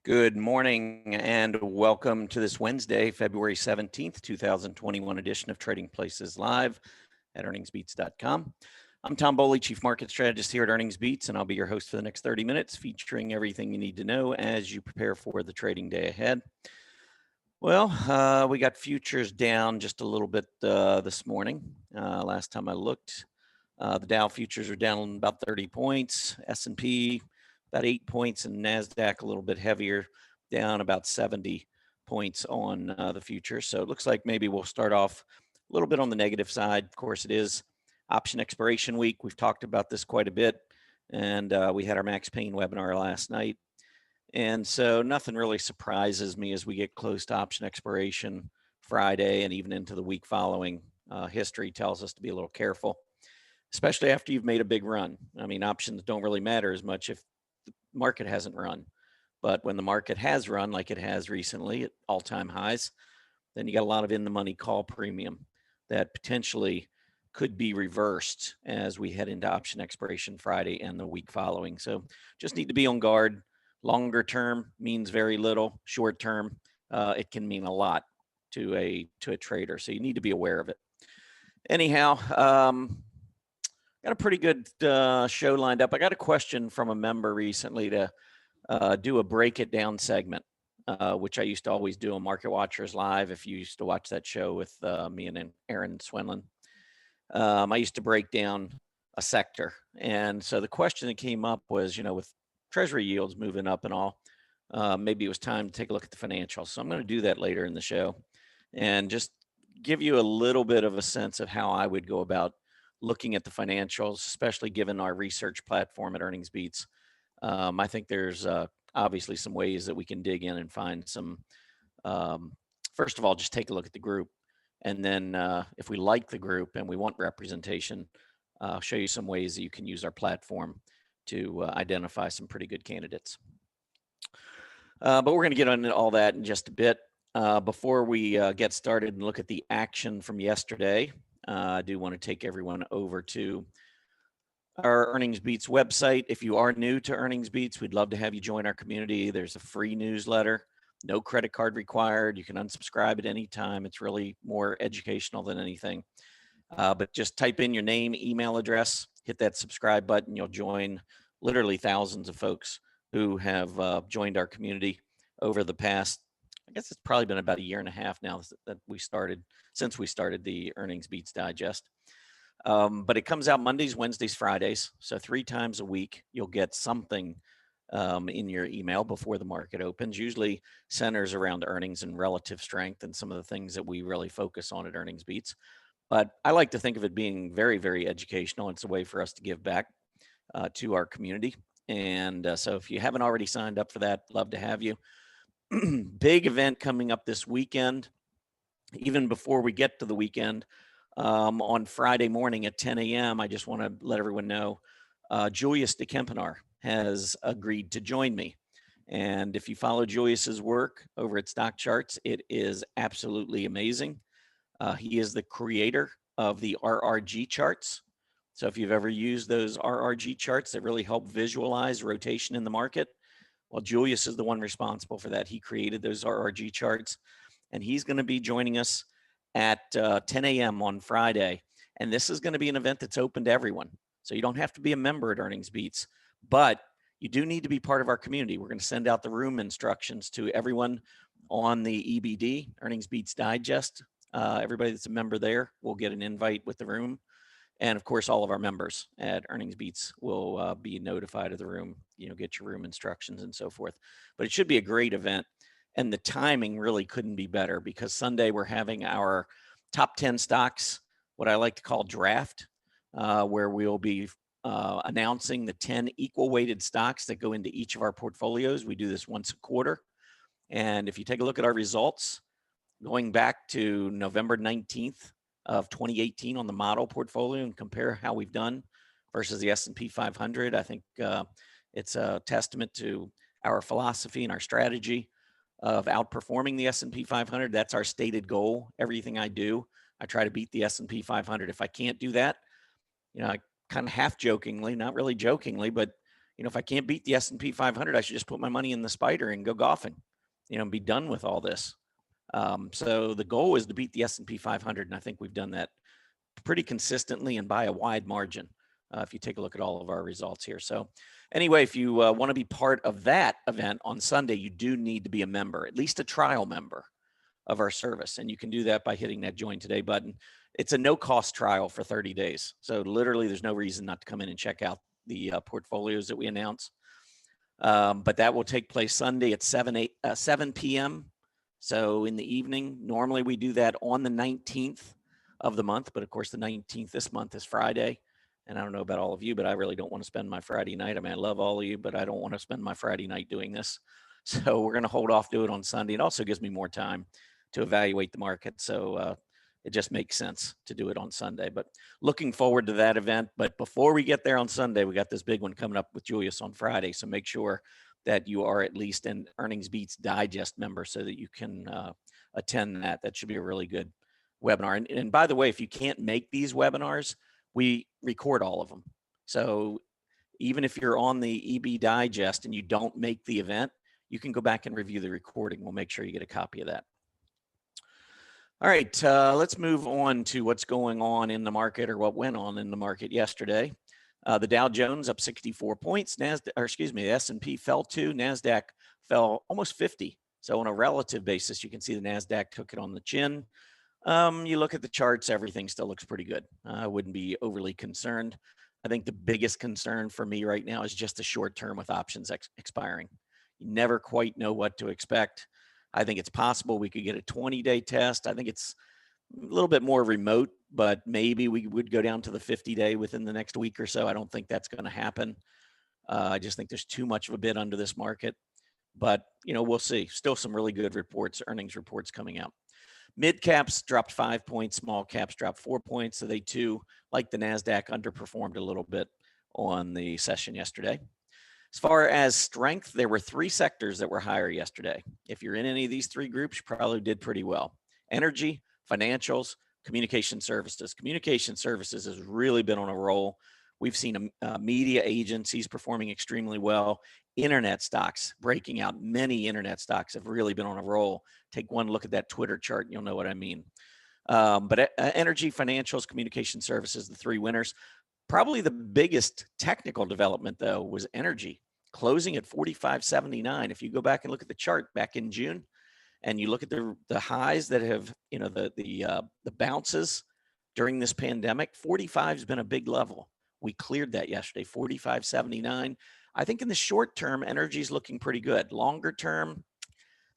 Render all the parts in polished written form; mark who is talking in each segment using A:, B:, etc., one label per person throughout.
A: Good morning and welcome to this Wednesday, February 17th, 2021 edition of Trading Places Live at earningsbeats.com. I'm Tom Bowley, Chief Market Strategist here at Earnings Beats, and I'll be your host for the next 30 minutes featuring everything you need to know as you prepare for the trading day ahead. Well, we got futures down just a little bit this morning. Last time I looked, the Dow futures are down about 30 points, S&P about 8 points, and NASDAQ a little bit heavier, down about 70 points on the futures. So it looks like maybe we'll start off a little bit on the negative side. Of course, it is option expiration week. We've talked about this quite a bit, and we had our Max Payne webinar last night. And so nothing really surprises me as we get close to option expiration Friday and even into the week following. History tells us to be a little careful, especially after you've made a big run. I mean, options don't really matter as much if the market hasn't run. But when the market has run like it has recently at all-time highs, then you got a lot of in-the-money call premium that potentially could be reversed as we head into option expiration Friday and the week following. So just need to be on guard. Longer term means very little. Short term, it can mean a lot to a trader. So you need to be aware of it. Anyhow, got a pretty good show lined up. I got a question from a member recently to do a break it down segment, which I used to always do on Market Watchers Live. If you used to watch that show with me and Aaron Swinlin, I used to break down a sector. And so the question that came up was, with Treasury yields moving up and all, maybe it was time to take a look at the financials. So I'm going to do that later in the show and just give you a little bit of a sense of how I would go about looking at the financials, especially given our research platform at Earnings Beats. I think there's obviously some ways that we can dig in and find some, first of all, just take a look at the group. And then if we like the group and we want representation, I'll show you some ways that you can use our platform to identify some pretty good candidates. But we're going to get into all that in just a bit. Before we get started and look at the action from yesterday, I do want to take everyone over to our Earnings Beats website. If you are new to Earnings Beats, we'd love to have you join our community. There's a free newsletter, no credit card required. You can unsubscribe at any time. It's really more educational than anything. But just type in your name, email address, hit that subscribe button. You'll join literally thousands of folks who have joined our community over the past, I guess it's probably been about a year and a half now since we started the Earnings Beats Digest. But it comes out Mondays, Wednesdays, Fridays. So 3 times a week, you'll get something in your email before the market opens, usually centers around earnings and relative strength and some of the things that we really focus on at Earnings Beats. But I like to think of it being very, very educational. It's a way for us to give back to our community. And so if you haven't already signed up for that, love to have you. Big event coming up this weekend. Even before we get to the weekend, on Friday morning at 10 a.m., I just want to let everyone know Julius de Kempenaar has agreed to join me. And if you follow Julius's work over at Stock Charts, it is absolutely amazing. He is the creator of the RRG charts. So if you've ever used those RRG charts that really help visualize rotation in the market, well, Julius is the one responsible for that. He created those RRG charts, and he's going to be joining us at 10 a.m. on Friday. And this is going to be an event that's open to everyone. So you don't have to be a member at Earnings Beats, but you do need to be part of our community. We're going to send out the room instructions to everyone on the EBD, Earnings Beats Digest. Everybody that's a member there will get an invite with the room. And of course, all of our members at Earnings Beats will be notified of the room, get your room instructions and so forth. But it should be a great event. And the timing really couldn't be better because Sunday we're having our top 10 stocks, what I like to call draft, where we'll be announcing the 10 equal weighted stocks that go into each of our portfolios. We do this once a quarter. And if you take a look at our results, going back to November 19th of 2018 on the model portfolio and compare how we've done versus the S&P 500, I think it's a testament to our philosophy and our strategy of outperforming the S&P 500. That's our stated goal. Everything I do, I try to beat the S&P 500. If I can't do that, I kind of half jokingly, not really jokingly, but if I can't beat the S&P 500, I should just put my money in the spider and go golfing, and be done with all this. So the goal is to beat the S&P 500, and I think we've done that pretty consistently and by a wide margin. If you take a look at all of our results here. So anyway, if you want to be part of that event on Sunday, you do need to be a member, at least a trial member of our service. And you can do that by hitting that join today button. It's a no cost trial for 30 days. So literally there's no reason not to come in and check out the portfolios that we announce. But that will take place Sunday at 7 p.m. So in the evening. Normally we do that on the 19th of the month, but of course the 19th this month is Friday. And I don't know about all of you, but I really don't want to spend my Friday night. I mean, I love all of you, but I don't want to spend my Friday night doing this. So we're going to hold off, do it on Sunday. It also gives me more time to evaluate the market. So it just makes sense to do it on Sunday, but looking forward to that event. But before we get there on Sunday, we got this big one coming up with Julius on Friday. So make sure that you are at least an Earnings Beats Digest member so that you can attend that. That should be a really good webinar. And by the way, if you can't make these webinars, we record all of them. So even if you're on the EB Digest and you don't make the event, you can go back and review the recording. We'll make sure you get a copy of that. All right, let's move on to what's going on in the market, or what went on in the market yesterday. The Dow Jones up 64 points. The S&P fell 2. NASDAQ fell almost 50. So on a relative basis, you can see the NASDAQ took it on the chin. You look at the charts, everything still looks pretty good. I wouldn't be overly concerned. I think the biggest concern for me right now is just the short term with options expiring. You never quite know what to expect. I think it's possible we could get a 20-day test. I think it's a little bit more remote, but maybe we would go down to the 50-day within the next week or so. I don't think that's going to happen. I just think there's too much of a bid under this market, but we'll see. Still some really good reports, earnings reports coming out. Mid caps dropped 5 points, small caps dropped 4 points. So they too, like the NASDAQ, underperformed a little bit on the session yesterday. As far as strength, there were 3 sectors that were higher yesterday. If you're in any of these 3 groups, you probably did pretty well. Energy, financials, communication services. Communication services has really been on a roll. We've seen media agencies performing extremely well. Internet stocks breaking out. Many internet stocks have really been on a roll. Take one look at that Twitter chart and you'll know what I mean. But energy, financials, communication services, the 3 winners. Probably the biggest technical development, though, was energy, closing at 45.79. If you go back and look at the chart back in June, and you look at the highs that have, the bounces during this pandemic, 45 has been a big level. We cleared that yesterday, 45.79. I think in the short term, energy is looking pretty good. Longer term,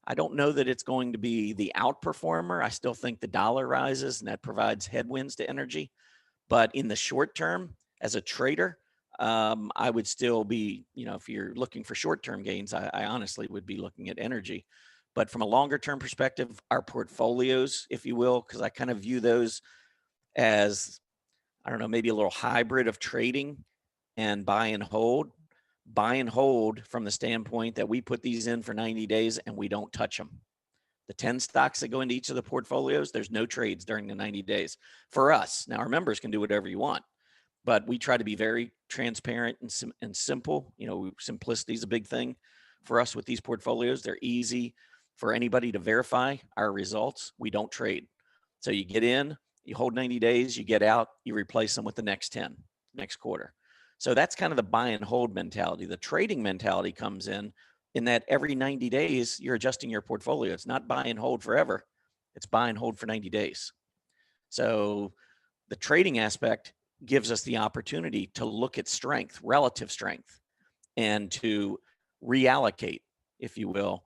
A: I don't know that it's going to be the outperformer. I still think the dollar rises, and that provides headwinds to energy. But in the short term, as a trader, I would still be, if you're looking for short-term gains, I honestly would be looking at energy. But from a longer-term perspective, our portfolios, if you will, because I kind of view those as, I don't know, maybe a little hybrid of trading and buy and hold. Buy and hold from the standpoint that we put these in for 90 days and we don't touch them. The 10 stocks that go into each of the portfolios, there's no trades during the 90 days for us. Now, our members can do whatever you want, but we try to be very transparent and simple. Simplicity is a big thing for us with these portfolios. They're easy for anybody to verify our results. We don't trade. So you get in, you hold 90 days, you get out, you replace them with the next 10, next quarter. So that's kind of the buy and hold mentality. The trading mentality comes in that every 90 days, you're adjusting your portfolio. It's not buy and hold forever. It's buy and hold for 90 days. So the trading aspect gives us the opportunity to look at strength, relative strength, and to reallocate, if you will,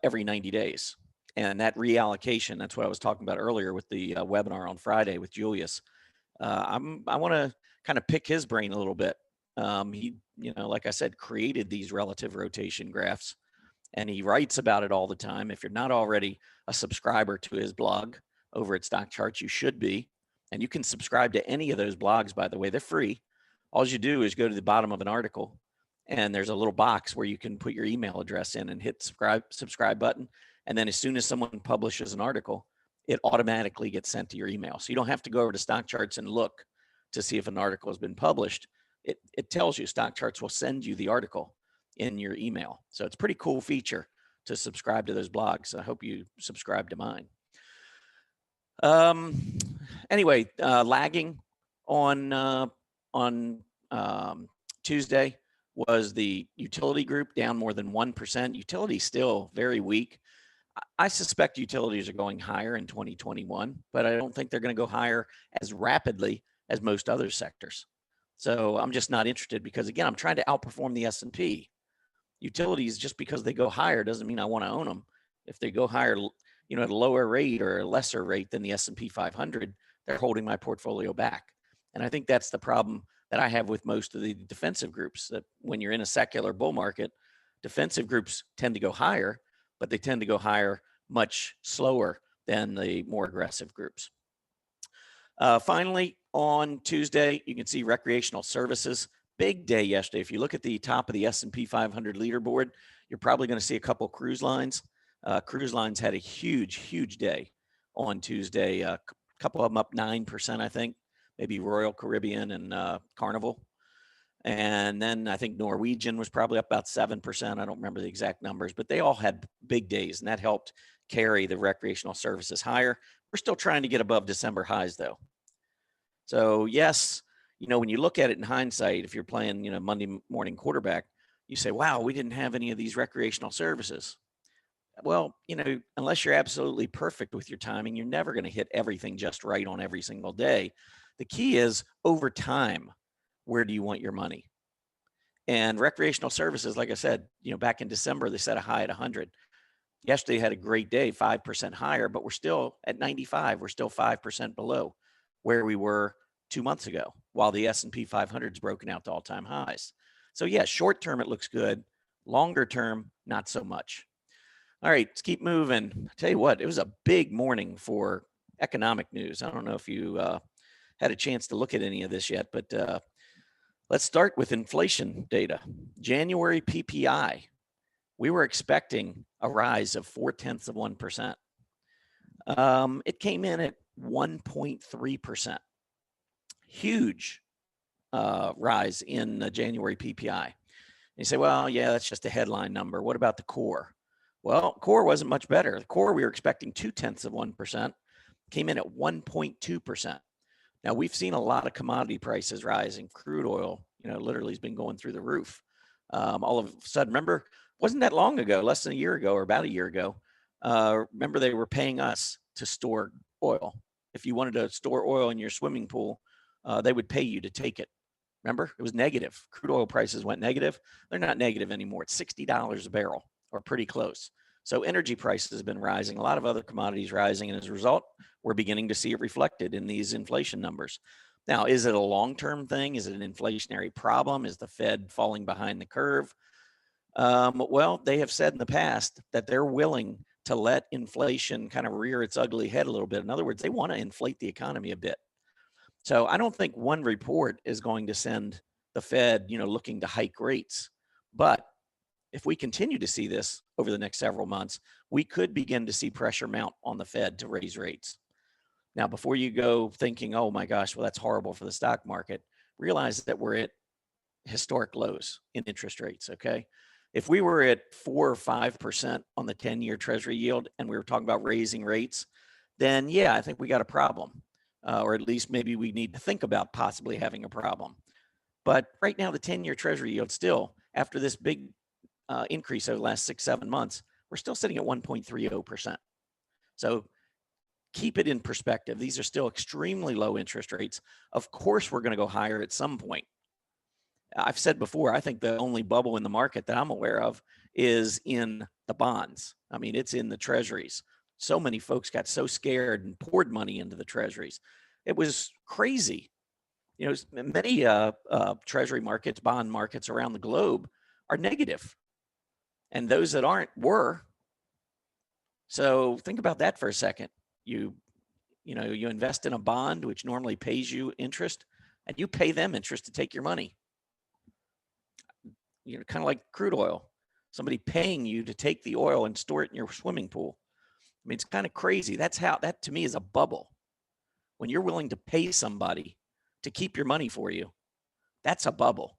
A: every 90 days. And that reallocation, that's what I was talking about earlier with the webinar on Friday with Julius. I want to kind of pick his brain a little bit. He, like I said, created these relative rotation graphs, and he writes about it all the time. If you're not already a subscriber to his blog over at Stock Charts, you should be. And you can subscribe to any of those blogs, by the way. They're free. All you do is go to the bottom of an article, and there's a little box where you can put your email address in and hit subscribe button. And then as soon as someone publishes an article, it automatically gets sent to your email. So you don't have to go over to Stock Charts and look to see if an article has been published. it tells you, stock charts will send you the article in your email. So it's a pretty cool feature to subscribe to those blogs. I hope you subscribe to mine. Um, anyway, lagging on Tuesday was the utility group, down more than 1%. Utility still very weak. I suspect utilities are going higher in 2021, but I don't think they're going to go higher as rapidly as most other sectors. So I'm just not interested because, again, I'm trying to outperform the S&P. Utilities, just because they go higher doesn't mean I want to own them. If they go higher, at a lower rate or a lesser rate than the S&P 500, they're holding my portfolio back. And I think that's the problem that I have with most of the defensive groups, that when you're in a secular bull market, defensive groups tend to go higher, but they tend to go higher much slower than the more aggressive groups. Finally, on Tuesday, you can see recreational services. Big day yesterday. If you look at the top of the S&P 500 leaderboard, you're probably going to see a couple cruise lines. Cruise lines had a huge day on Tuesday. A couple of them up 9%, I think. Maybe Royal Caribbean and Carnival. And then I think Norwegian was probably up about 7%. I don't remember the exact numbers, but they all had big days, and that helped carry the recreational services higher. We're still trying to get above December highs, though. So yes, when you look at it in hindsight, if you're playing, Monday morning quarterback, you say, wow, we didn't have any of these recreational services. Well, unless you're absolutely perfect with your timing, you're never going to hit everything just right on every single day. The key is, over time, where do you want your money? And recreational services, like I said, back in December, they set a high at 100. Yesterday had a great day, 5% higher, but we're still at 95. We're still 5% below where we were 2 months ago, while the S&P 500 is broken out to all-time highs. So yeah, short term, it looks good. Longer term, not so much. All right, let's keep moving. I tell you what, it was a big morning for economic news. I don't know if you had a chance to look at any of this yet, but let's start with inflation data. January PPI, we were expecting a rise of 0.4%. It came in at 1.3%. Huge rise in the January PPI. And you say, well, yeah, that's just a headline number. What about the core? Well, core wasn't much better. The core, we were expecting 0.2%, came in at 1.2%. Now, we've seen a lot of commodity prices rising. Crude oil, literally has been going through the roof. All of a sudden, remember, wasn't that long ago, less than a year ago or about a year ago, remember they were paying us to store oil. If you wanted to store oil in your swimming pool, they would pay you to take it. Remember, it was negative. Crude oil prices went negative. They're not negative anymore. It's $60 a barrel, or pretty close. So energy prices have been rising, a lot of other commodities rising, and as a result, we're beginning to see it reflected in these inflation numbers. Now, is it a long-term thing? Is it an inflationary problem? Is the Fed falling behind the curve? Well, they have said in the past that they're willing to let inflation kind of rear its ugly head a little bit. In other words, they want to inflate the economy a bit. So I don't think one report is going to send the Fed, looking to hike rates. But if we continue to see this over the next several months, we could begin to see pressure mount on the Fed to raise rates. Now, before you go thinking, oh my gosh, well, that's horrible for the stock market, realize that we're at historic lows in interest rates, okay? If we were at 4 or 5% on the 10-year Treasury yield and we were talking about raising rates, then yeah, I think we got a problem. Or at least maybe we need to think about possibly having a problem. But right now, the 10-year Treasury yield still, after this big increase over the last 6-7 months, we're still sitting at 1.30%. So keep it in perspective. These are still extremely low interest rates. Of course, we're going to go higher at some point. I've said before, I think the only bubble in the market that I'm aware of is in the bonds. I mean, it's in the treasuries. So many folks got so scared and poured money into the treasuries. It was crazy. Many treasury markets, bond markets around the globe are negative. And those that aren't were. So think about that for a second. You invest in a bond, which normally pays you interest, and you pay them interest to take your money. Kind of like crude oil, somebody paying you to take the oil and store it in your swimming pool. I mean, it's kind of crazy. That to me is a bubble. When you're willing to pay somebody to keep your money for you, That's a bubble.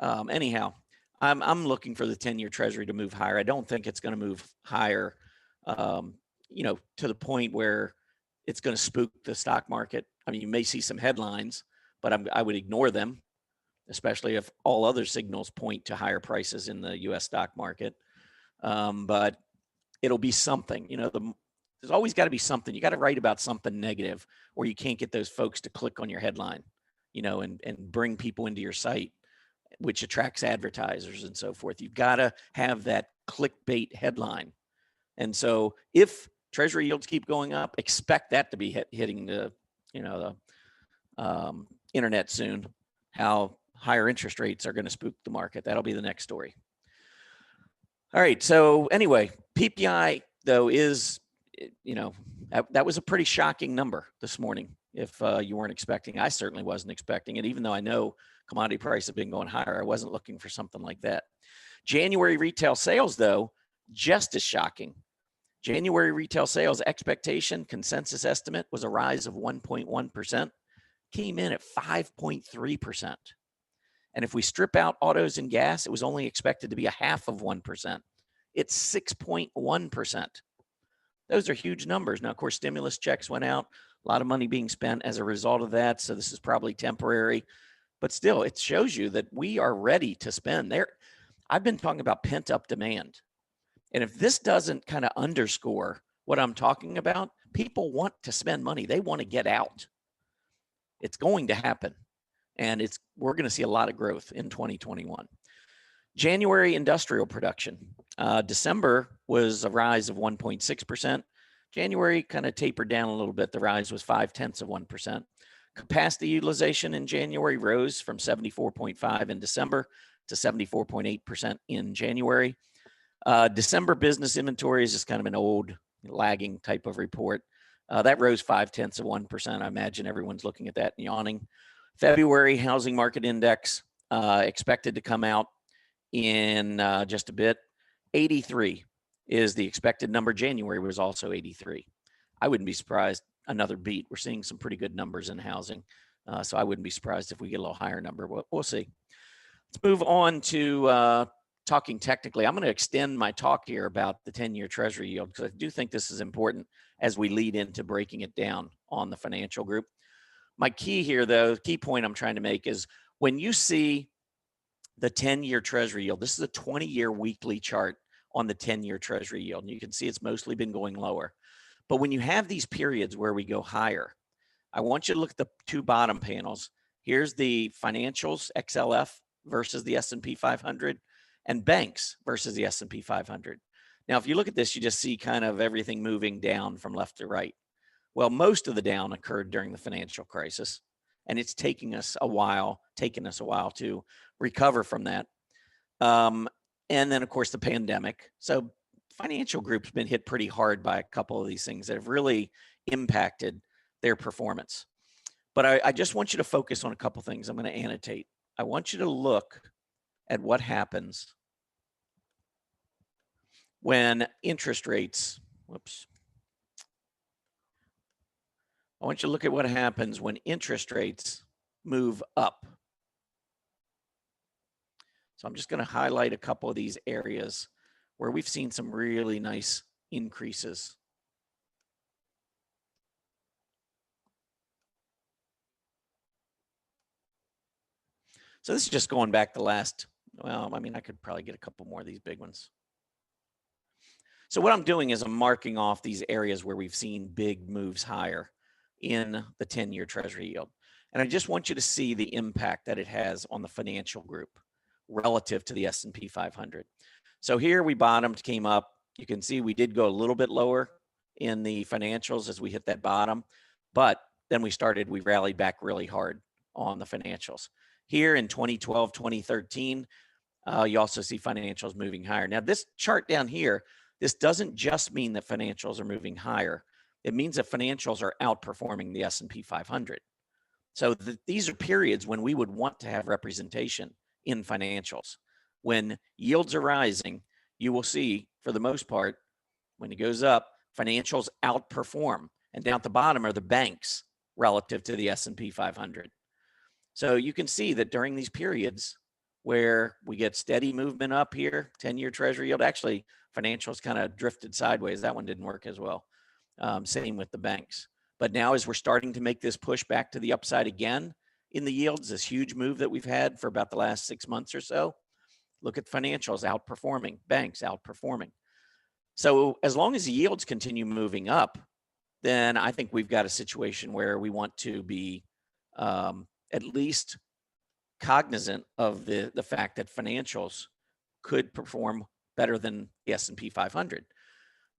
A: Anyhow, I'm looking for the 10-year Treasury to move higher. I don't think it's going to move higher, to the point where it's going to spook the stock market. I mean, you may see some headlines, but I would ignore them, especially if all other signals point to higher prices in the U.S. stock market. But it'll be something. There's always got to be something. You got to write about something negative, or you can't get those folks to click on your headline, and bring people into your site, which attracts advertisers and so forth. You've got to have that clickbait headline. And so if Treasury yields keep going up, expect that to be hitting the internet soon. How higher interest rates are going to spook the market. That'll be the next story. All right. So anyway, PPI though is, that was a pretty shocking number this morning. If you weren't expecting, I certainly wasn't expecting it, even though I know commodity prices have been going higher. I wasn't looking for something like that. January retail sales, though, just as shocking. January retail sales expectation consensus estimate was a rise of 1.1%, came in at 5.3%. And if we strip out autos and gas, it was only expected to be 0.5%. It's 6.1%. Those are huge numbers. Now, of course, stimulus checks went out, a lot of money being spent as a result of that. So this is probably temporary, but still, it shows you that we are ready to spend. I've been talking about pent up demand. And if this doesn't kind of underscore what I'm talking about, people want to spend money. They want to get out. It's going to happen. And we're going to see a lot of growth in 2021. January industrial production. December was a rise of 1.6%. January kind of tapered down a little bit. The rise was 0.5%. Capacity utilization in January rose from 74.5 in December to 74.8% in January. December business inventory is just kind of an old lagging type of report. That rose 0.5%. I imagine everyone's looking at that and yawning. February housing market index expected to come out in just a bit. 83 is the expected number. January was also 83. I wouldn't be surprised. Another beat. We're seeing some pretty good numbers in housing. So I wouldn't be surprised if we get a little higher number. We'll see. Let's move on to talking technically. I'm going to extend my talk here about the 10-year Treasury yield because I do think this is important as we lead into breaking it down on the financial group. My key here, though, key point I'm trying to make is when you see the 10-year Treasury yield, this is a 20-year weekly chart on the 10-year Treasury yield. And you can see it's mostly been going lower. But when you have these periods where we go higher, I want you to look at the two bottom panels. Here's the financials, XLF versus the S&P 500, and banks versus the S&P 500. Now, if you look at this, you just see kind of everything moving down from left to right. Well, most of the down occurred during the financial crisis, and it's taken us a while to recover from that. And then, of course, the pandemic. So financial group's been hit pretty hard by a couple of these things that have really impacted their performance. But I just want you to focus on a couple things. I'm going to annotate. I want you to look at what happens when interest rates, I want you to look at what happens when interest rates move up. So I'm just going to highlight a couple of these areas where we've seen some really nice increases. So this is just going back the last, I could probably get a couple more of these big ones. So what I'm doing is I'm marking off these areas where we've seen big moves higher in the 10-year Treasury yield. And I just want you to see the impact that it has on the financial group relative to the S&P 500. So here we bottomed, came up. You can see we did go a little bit lower in the financials as we hit that bottom, but then we rallied back really hard on the financials. Here in 2012, 2013, you also see financials moving higher. Now this chart down here, this doesn't just mean that financials are moving higher. It means that financials are outperforming the S&P 500. So these are periods when we would want to have representation in financials. When yields are rising, you will see, for the most part, when it goes up, financials outperform. And down at the bottom are the banks relative to the S&P 500. So you can see that during these periods where we get steady movement up here, 10-year treasury yield, actually financials kind of drifted sideways. That one didn't work as well. Same with the banks. But now as we're starting to make this push back to the upside again in the yields, this huge move that we've had for about the last 6 months or so, look at financials outperforming, banks outperforming. So as long as the yields continue moving up, then I think we've got a situation where we want to be at least cognizant of the fact that financials could perform better than the S&P 500.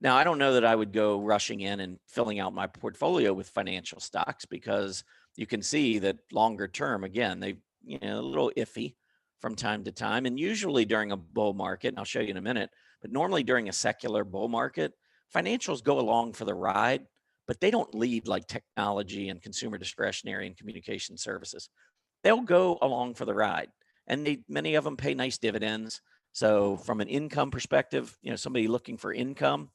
A: Now, I don't know that I would go rushing in and filling out my portfolio with financial stocks, because you can see that longer term, again, they a little iffy from time to time. And usually during a bull market, and I'll show you in a minute, but normally during a secular bull market, financials go along for the ride, but they don't lead like technology and consumer discretionary and communication services. They'll go along for the ride, and many of them pay nice dividends. So from an income perspective, somebody looking for income,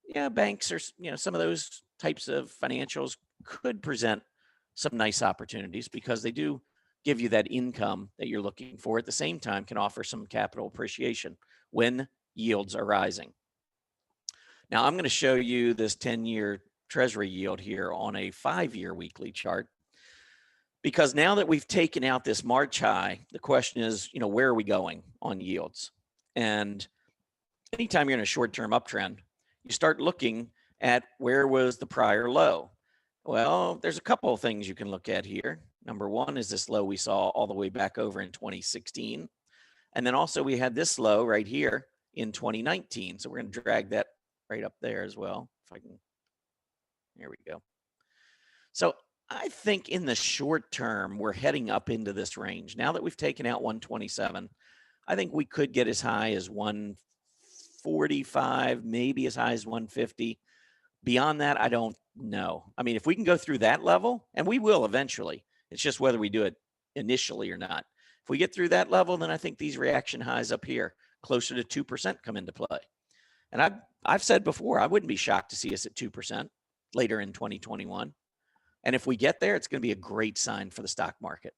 A: yeah, banks or some of those types of financials could present some nice opportunities, because they do give you that income that you're looking for. At the same time, can offer some capital appreciation when yields are rising. Now I'm going to show you this 10-year treasury yield here on a 5-year weekly chart, because now that we've taken out this March high, the question is, where are we going on yields? And anytime you're in a short-term uptrend, you start looking at where was the prior low. Well, there's a couple of things you can look at here. Number one is this low we saw all the way back over in 2016. And then also we had this low right here in 2019. So we're going to drag that right up there as well. If I can, here we go. So I think in the short term, we're heading up into this range. Now that we've taken out 127, I think we could get as high as 145, maybe as high as 150. Beyond that, I don't know. I mean, if we can go through that level, and we will eventually, it's just whether we do it initially or not. If we get through that level, then I think these reaction highs up here, closer to 2%, come into play. And I've said before, I wouldn't be shocked to see us at 2% later in 2021. And if we get there, it's going to be a great sign for the stock market.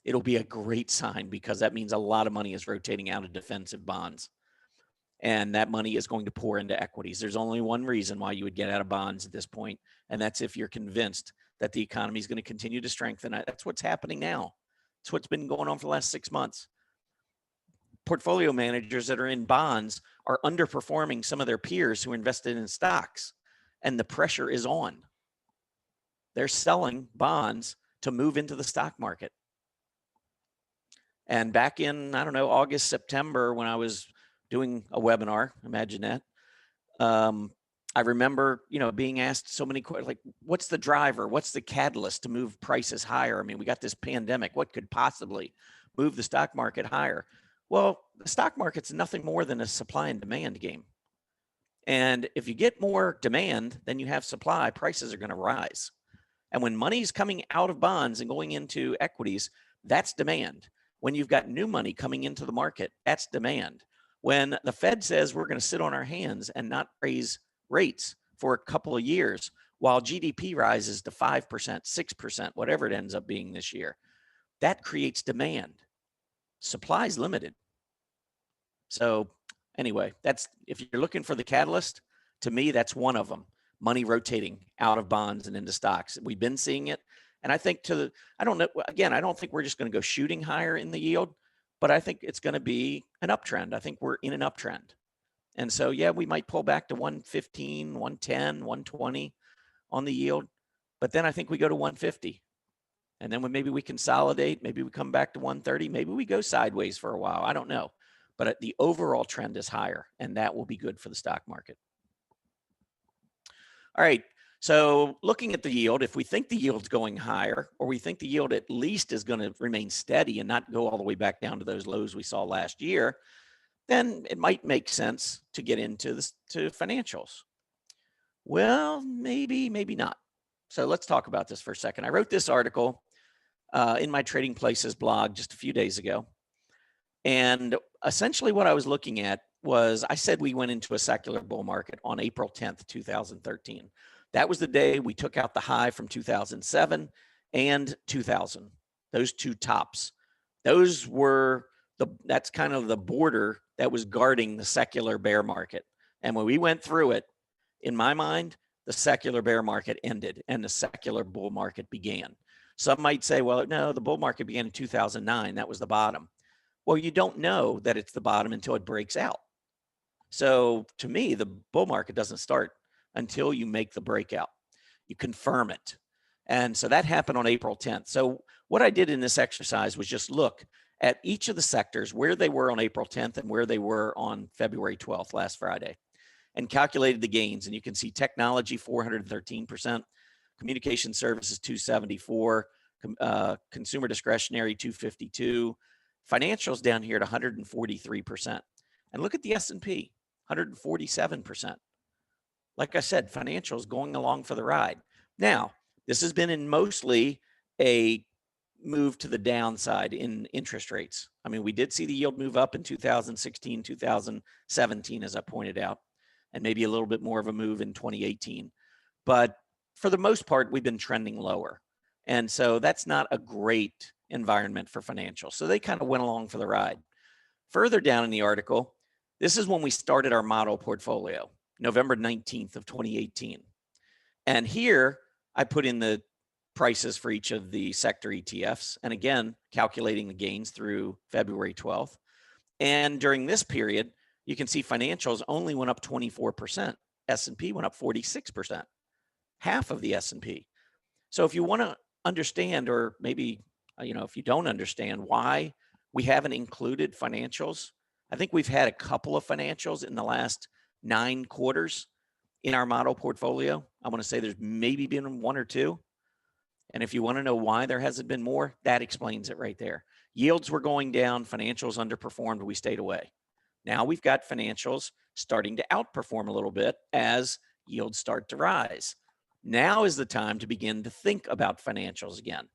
A: It'll be a great sign, because that means a lot of money is rotating out of defensive bonds. And that money is going to pour into equities. There's only one reason why you would get out of bonds at this point, and that's if you're convinced that the economy is going to continue to strengthen. That's what's happening now. It's what's been going on for the last 6 months. Portfolio managers that are in bonds are underperforming some of their peers who are invested in stocks, and the pressure is on. They're selling bonds to move into the stock market. And back in, I don't know, August, September, when I was doing a webinar, imagine that. I remember, being asked so many questions, like, what's the driver? What's the catalyst to move prices higher? I mean, we got this pandemic. What could possibly move the stock market higher? Well, the stock market's nothing more than a supply and demand game. And if you get more demand than you have supply, prices are going to rise. And when money's coming out of bonds and going into equities, that's demand. When you've got new money coming into the market, that's demand. When the Fed says we're going to sit on our hands and not raise rates for a couple of years while GDP rises to 5%, 6%, whatever it ends up being this year, that creates demand. Supply is limited. So anyway, if you're looking for the catalyst, to me, that's one of them. Money rotating out of bonds and into stocks. We've been seeing it. And I think I don't know, again, I don't think we're just going to go shooting higher in the yield, but I think it's going to be an uptrend. I think we're in an uptrend. And so, yeah, we might pull back to 115, 110, 120 on the yield, but then I think we go to 150. And then maybe we consolidate, maybe we come back to 130, maybe we go sideways for a while. I don't know. But the overall trend is higher, and that will be good for the stock market. All right. So looking at the yield, if we think the yield's going higher, or we think the yield at least is going to remain steady and not go all the way back down to those lows we saw last year, then it might make sense to get into to financials. Well, maybe not. So let's talk about this for a second. I wrote this article in my Trading Places blog just a few days ago. And essentially what I was looking at was, I said we went into a secular bull market on April 10th, 2013. That was the day we took out the high from 2007 and 2000. those two tops. Those were that's kind of the border that was guarding the secular bear market. And when we went through it, in my mind, the secular bear market ended and the secular bull market began. Some might say, well, no, the bull market began in 2009. That was the bottom. Well, you don't know that it's the bottom until it breaks out. So to me, the bull market doesn't start until you make the breakout. You confirm it. And so that happened on April 10th. So what I did in this exercise was just look at each of the sectors, where they were on April 10th and where they were on February 12th, last Friday, and calculated the gains. And you can see technology, 413%, communication services, 274, consumer discretionary, 252, financials down here at 143%. And look at the S&P, 147%. Like I said, financials going along for the ride. Now, this has been in mostly a move to the downside in interest rates. I mean, we did see the yield move up in 2016, 2017, as I pointed out, and maybe a little bit more of a move in 2018. But for the most part, we've been trending lower. And so that's not a great environment for financials. So they kind of went along for the ride. Further down in the article, this is when we started our model portfolio, November 19th of 2018. And here I put in the prices for each of the sector ETFs. And again, calculating the gains through February 12th. And during this period, you can see financials only went up 24%. S&P went up 46%, half of the S&P. So if you want to understand, or maybe, if you don't understand why we haven't included financials, I think we've had a couple of financials in the last 9 quarters in our model portfolio. I want to say there's maybe been 1 or 2. And if you want to know why there hasn't been more, that explains it right there. Yields were going down, financials underperformed, we stayed away. Now we've got financials starting to outperform a little bit as yields start to rise. Now is the time to begin to think about financials again.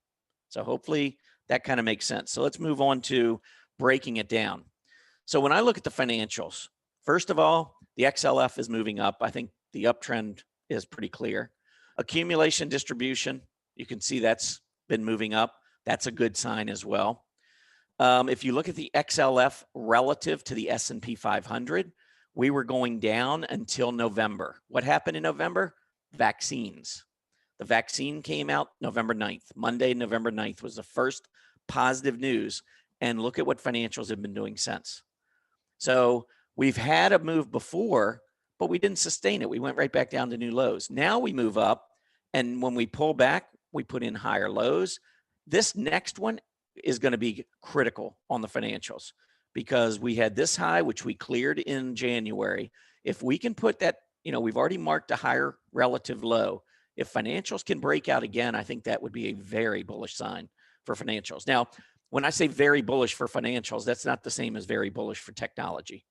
A: So hopefully that kind of makes sense. So let's move on to breaking it down. So when I look at the financials, first of all, the XLF is moving up. I think the uptrend is pretty clear. Accumulation distribution, you can see that's been moving up. That's a good sign as well. If you look at the XLF relative to the S&P 500, we were going down until November. What happened in November? Vaccines. The vaccine came out November 9th. Monday, November 9th was the first positive news. And look at what financials have been doing since. So we've had a move before, but we didn't sustain it. We went right back down to new lows. Now we move up. And when we pull back, we put in higher lows. This next one is going to be critical on the financials because we had this high, which we cleared in January. If we can put that, we've already marked a higher relative low. If financials can break out again, I think that would be a very bullish sign for financials. Now, when I say very bullish for financials, that's not the same as very bullish for technology.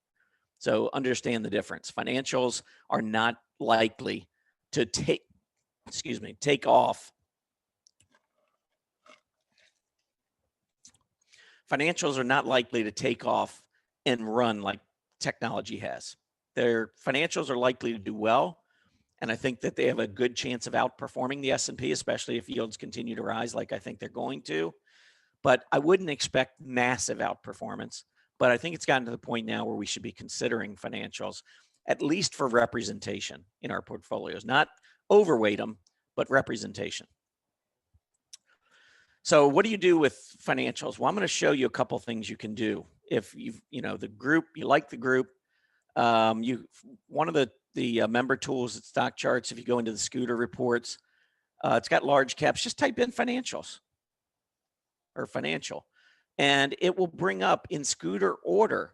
A: So understand the difference. Financials are not likely to take off. Financials are not likely to take off and run like technology has. Their financials are likely to do well. And I think that they have a good chance of outperforming the S&P, especially if yields continue to rise like I think they're going to. But I wouldn't expect massive outperformance. But I think it's gotten to the point now where we should be considering financials, at least for representation in our portfolios. Not overweight them, but representation. So what do you do with financials? Well, I'm going to show you a couple things you can do. If the group, you like the group, one of the member tools at Stock Charts, if you go into the Scooter reports, it's got large caps. Just type in financials or financial, and it will bring up in Scooter order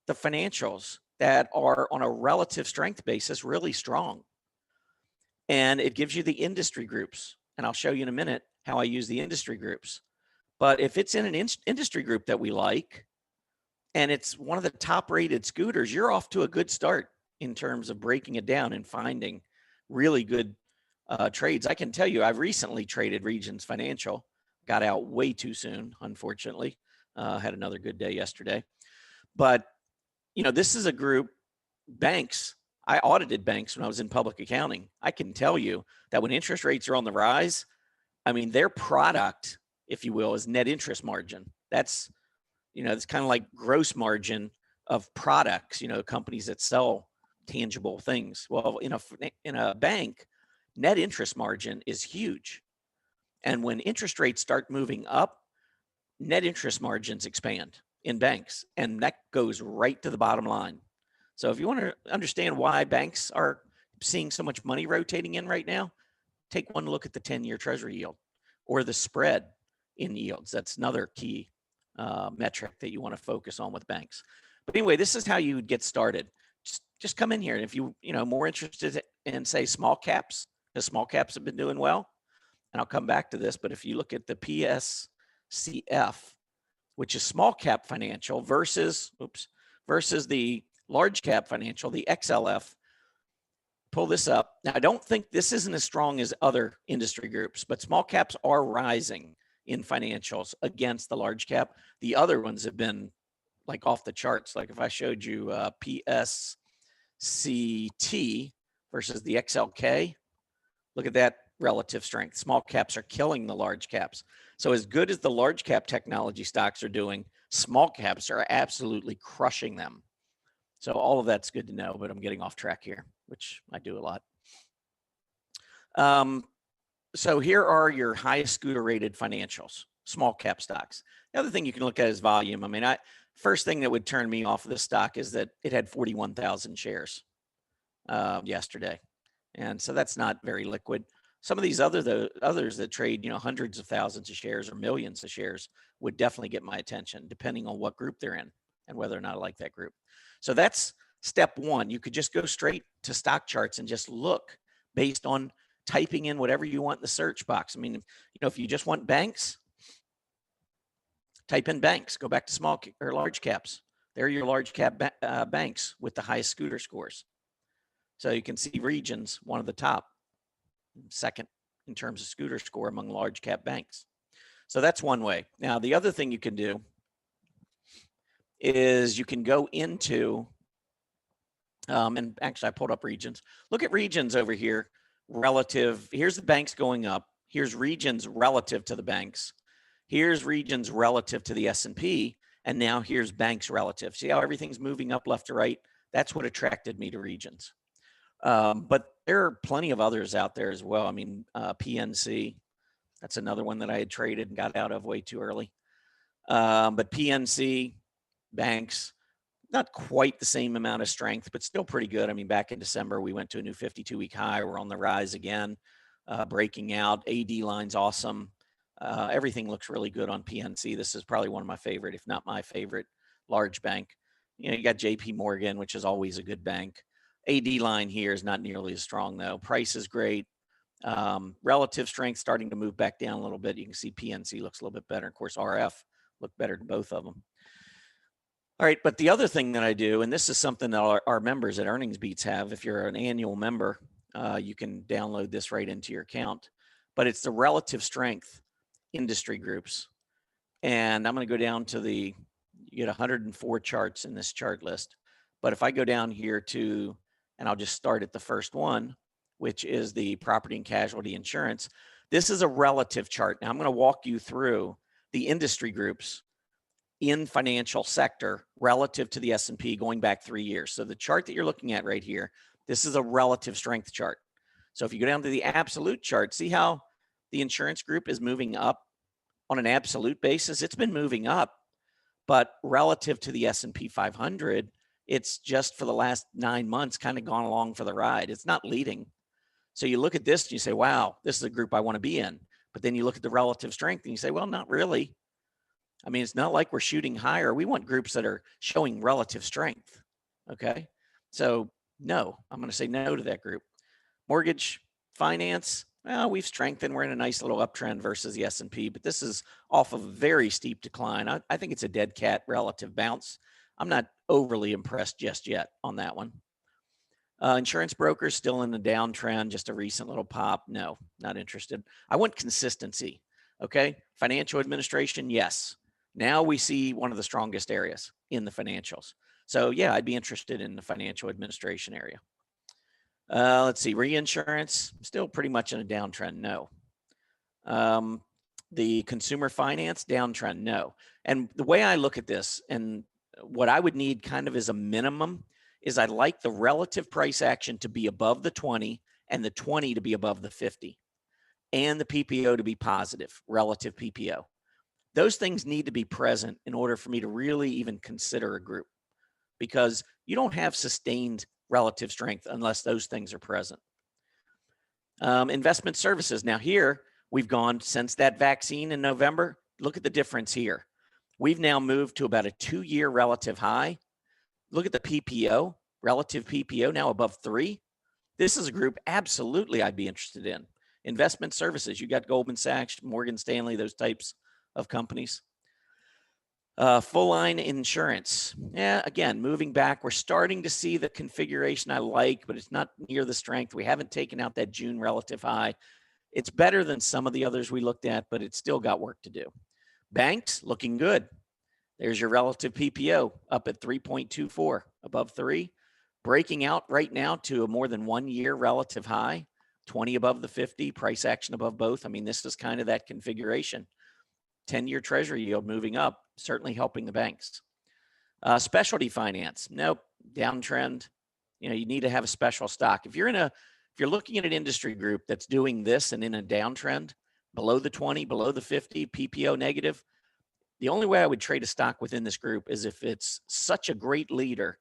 A: the financials that are on a relative strength basis really strong. And it gives you the industry groups. And I'll show you in a minute how I use the industry groups. But if it's in an industry group that we like, and it's one of the top rated scooters, you're off to a good start in terms of breaking it down and finding really good trades. I can tell you, I've recently traded Regions Financial, got out way too soon, unfortunately. Had another good day yesterday. But, this is a group, banks. I audited banks when I was in public accounting. I can tell you that when interest rates are on the rise, I mean, their product if you will, is net interest margin. That's, it's kind of like gross margin of products, companies that sell tangible things. Well, in a bank, net interest margin is huge. And when interest rates start moving up, net interest margins expand in banks, and that goes right to the bottom line. So if you want to understand why banks are seeing so much money rotating in right now, take one look at the 10-year treasury yield or the spread in yields. That's another key metric that you want to focus on with banks. But anyway, this is how you would get started. Just come in here, and if more interested in, say, small caps, because small caps have been doing well, and I'll come back to this, but if you look at the PSCF, which is small cap financial versus the large cap financial, the XLF, pull this up. Now, I don't think this isn't as strong as other industry groups, but small caps are rising in financials against the large cap. The other ones have been like off the charts. Like if I showed you PSCT versus the XLK, look at that relative strength. Small caps are killing the large caps. So as good as the large cap technology stocks are doing, small caps are absolutely crushing them. So all of that's good to know, but I'm getting off track here, which I do a lot. So here are your highest scooter rated financials, small cap stocks. The other thing you can look at is volume. I mean, first thing that would turn me off of this stock is that it had 41,000 shares yesterday. And so that's not very liquid. Some of these others that trade, hundreds of thousands of shares or millions of shares would definitely get my attention, depending on what group they're in and whether or not I like that group. So that's step one. You could just go straight to stock charts and just look based on typing in whatever you want in the search box. I mean, if you just want banks, type in banks, go back to small or large caps. They're your large cap banks with the highest scooter scores. So you can see Regions, one of the top, second in terms of scooter score among large cap banks. So that's one way. Now, the other thing you can do is you can go into, and actually I pulled up Regions. Look at Regions over here relative. Here's the banks going up. Here's Regions relative to the banks. Here's Regions relative to the S&P. And now here's banks relative. See how everything's moving up left to right? That's what attracted me to Regions. But there are plenty of others out there as well. I mean, PNC, that's another one that I had traded and got out of way too early. But PNC, banks, not quite the same amount of strength, but still pretty good. I mean, back in December, we went to a new 52-week high. We're on the rise again, breaking out. AD line's awesome. Everything looks really good on PNC. This is probably one of my favorite, if not my favorite, large bank. You got JP Morgan, which is always a good bank. AD line here is not nearly as strong, though. Price is great. Relative strength starting to move back down a little bit. You can see PNC looks a little bit better. Of course, RF looked better than both of them. All right, but the other thing that I do, and this is something that our members at Earnings Beats have, if you're an annual member, you can download this right into your account, but it's the relative strength industry groups. And I'm going to go down to you get 104 charts in this chart list. But if I go down here to, and I'll just start at the first one, which is the property and casualty insurance. This is a relative chart. Now I'm going to walk you through the industry groups in financial sector relative to the S&P going back 3 years. So the chart that you're looking at right here, this is a relative strength chart. So if you go down to the absolute chart, see how the insurance group is moving up on an absolute basis? It's been moving up, but relative to the S&P 500, it's just for the last 9 months kind of gone along for the ride. It's not leading. So you look at this and you say, wow, this is a group I want to be in. But then you look at the relative strength and you say, well, not really. I mean, it's not like we're shooting higher. We want groups that are showing relative strength. Okay. So no, I'm going to say no to that group. Mortgage finance, well, we've strengthened. We're in a nice little uptrend versus the S&P, but this is off of a very steep decline. I think it's a dead cat relative bounce. I'm not overly impressed just yet on that one. Insurance brokers still in the downtrend, just a recent little pop. No, not interested. I want consistency. Okay. Financial administration, yes. Now we see one of the strongest areas in the financials. So yeah, I'd be interested in the financial administration area. Let's see, reinsurance, still pretty much in a downtrend. No. The consumer finance downtrend, no. And the way I look at this, and what I would need kind of as a minimum, is I'd like the relative price action to be above the 20 and the 20 to be above the 50 and the PPO to be positive, relative PPO. Those things need to be present in order for me to really even consider a group, because you don't have sustained relative strength unless those things are present. Investment services. Now here, we've gone since that vaccine in November. Look at the difference here. We've now moved to about a 2-year relative high. Look at the PPO, relative PPO now above 3. This is a group absolutely I'd be interested in. Investment services, you got Goldman Sachs, Morgan Stanley, those types of companies. Full line insurance. Yeah, again, moving back. We're starting to see the configuration I like, but it's not near the strength. We haven't taken out that June relative high. It's better than some of the others we looked at, but it's still got work to do. Banks looking good. There's your relative PPO up at 3.24, above 3. Breaking out right now to a more than 1-year relative high, 20 above the 50, price action above both. I mean, this is kind of that configuration. 10-year treasury yield moving up, certainly helping the banks. Specialty finance, nope, downtrend. You know, you need to have a special stock. If you're looking at an industry group that's doing this and in a downtrend, below the 20, below the 50, PPO negative, the only way I would trade a stock within this group is if it's such a great leader,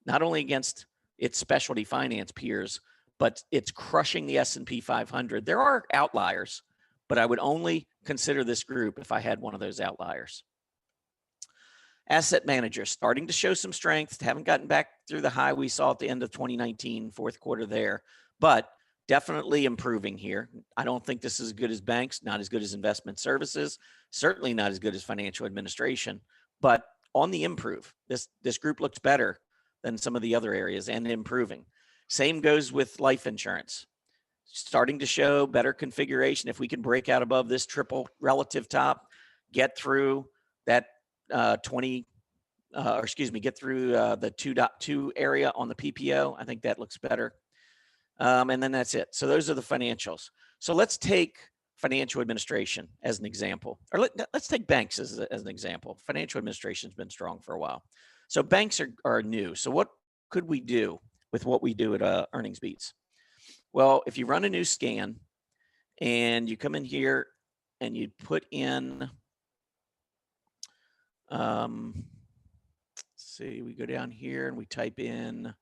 A: not only against its specialty finance peers, but it's crushing the S&P 500. There are outliers, but I would only consider this group if I had one of those outliers. Asset managers starting to show some strength. Haven't gotten back through the high we saw at the end of 2019, fourth quarter there, but definitely improving here. I don't think this is as good as banks, not as good as investment services, certainly not as good as financial administration, but on the improve. This group looks better than some of the other areas and improving. Same goes with life insurance. Starting to show better configuration. If we can break out above this triple relative top, get through that get through the 2.2 area on the PPO, I think that looks better. And then that's it. So those are the financials. So let's take financial administration as an example, or let's take banks as an example. Financial administration has been strong for a while. So banks are new. So what could we do with what we do at earnings beats? Well, if you run a new scan and you come in here and you put in, see, we go down here and we type in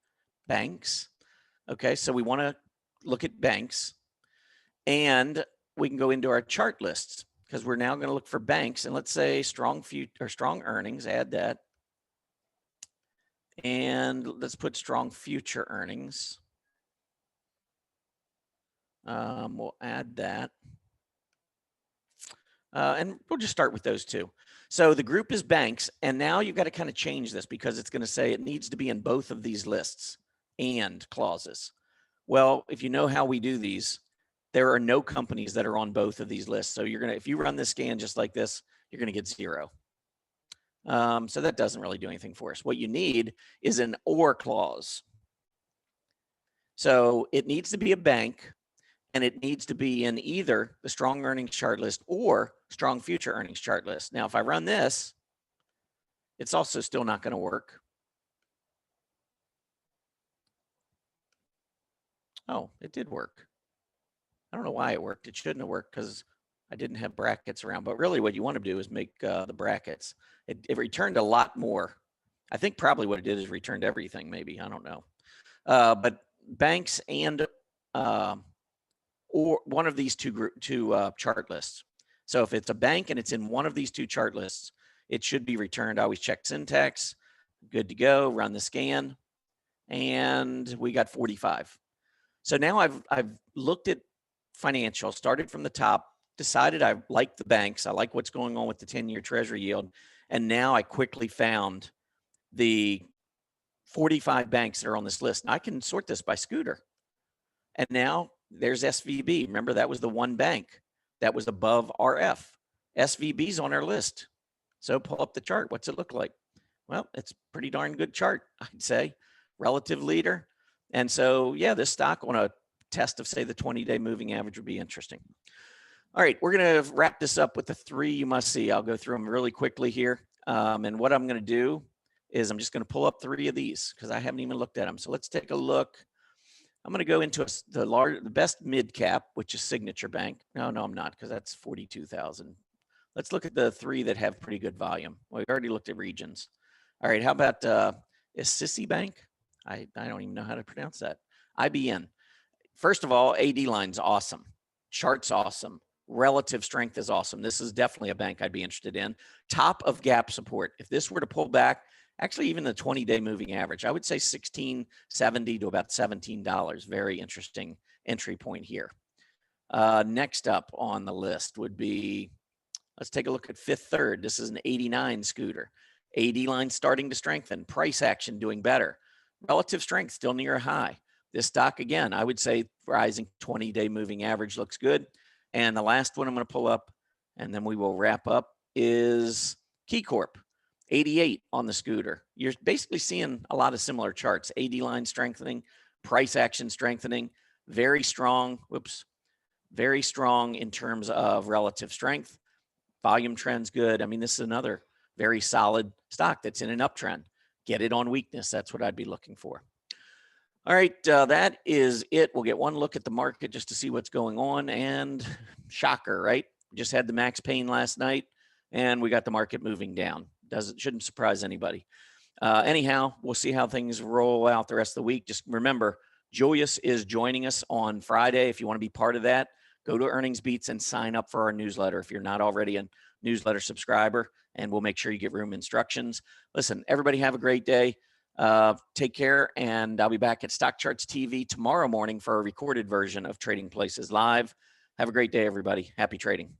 A: banks. Okay, so we want to look at banks, and we can go into our chart lists because we're now going to look for banks, and let's say strong earnings, add that. And let's put strong future earnings. We'll add that. And we'll just start with those two. So the group is banks. And now you've got to kind of change this because it's going to say it needs to be in both of these lists and clauses. Well, if you know how we do these, there are no companies that are on both of these lists. So you're going to, if you run this scan just like this, you're going to get 0. So that doesn't really do anything for us. What you need is an or clause. So it needs to be a bank, and it needs to be in either the strong earnings chart list or strong future earnings chart list. Now, if I run this, it's also still not going to work. Oh, it did work. I don't know why it worked. It shouldn't have worked because I didn't have brackets around. But really what you want to do is make the brackets. It returned a lot more. I think probably what it did is returned everything, maybe. I don't know. But banks and or one of these two chart lists. So if it's a bank and it's in one of these two chart lists, it should be returned. I always check syntax. Good to go. Run the scan. And we got 45. So now I've looked at financial, started from the top, decided I like the banks. I like what's going on with the 10-year treasury yield. And now I quickly found the 45 banks that are on this list. I can sort this by Scooter. And now there's SVB. Remember, that was the one bank that was above RF. SVB's on our list. So pull up the chart. What's it look like? Well, it's a pretty darn good chart, I'd say. Relative leader. And so, yeah, this stock on a test of, say, the 20-day moving average would be interesting. All right, we're going to wrap this up with the 3 you must see. I'll go through them really quickly here. And what I'm going to do is I'm just going to pull up 3 of these because I haven't even looked at them. So let's take a look. I'm going to go into the best mid cap, which is Signature Bank. No, I'm not, because that's 42,000. Let's look at the 3 that have pretty good volume. Well, we already looked at Regions. All right, how about Assisi Bank? I don't even know how to pronounce that. IBN. First of all, AD line's awesome. Chart's awesome. Relative strength is awesome. This is definitely a bank I'd be interested in. Top of gap support. If this were to pull back, actually even the 20-day moving average, I would say $16.70 to about $17. Very interesting entry point here. Next up on the list would be, let's take a look at Fifth Third. This is an 89 scooter. AD line starting to strengthen. Price action doing better. Relative strength still near a high. This stock, again, I would say rising 20-day moving average looks good. And the last one I'm going to pull up, and then we will wrap up, is KeyCorp, 88 on the scooter. You're basically seeing a lot of similar charts. AD line strengthening, price action strengthening, very strong. Very strong in terms of relative strength. Volume trend's good. I mean, this is another very solid stock that's in an uptrend. Get it on weakness. That's what I'd be looking for. All right, that is it. We'll get one look at the market just to see what's going on. And shocker, right? We just had the Max Payne last night, and we got the market moving down. Shouldn't surprise anybody. Anyhow, we'll see how things roll out the rest of the week. Just remember, Julius is joining us on Friday. If you want to be part of that, go to Earnings Beats and sign up for our newsletter if you're not already a newsletter subscriber, and we'll make sure you get room instructions. Listen, everybody have a great day. Take care, and I'll be back at Stock Charts TV tomorrow morning for a recorded version of Trading Places Live. Have a great day, everybody. Happy trading.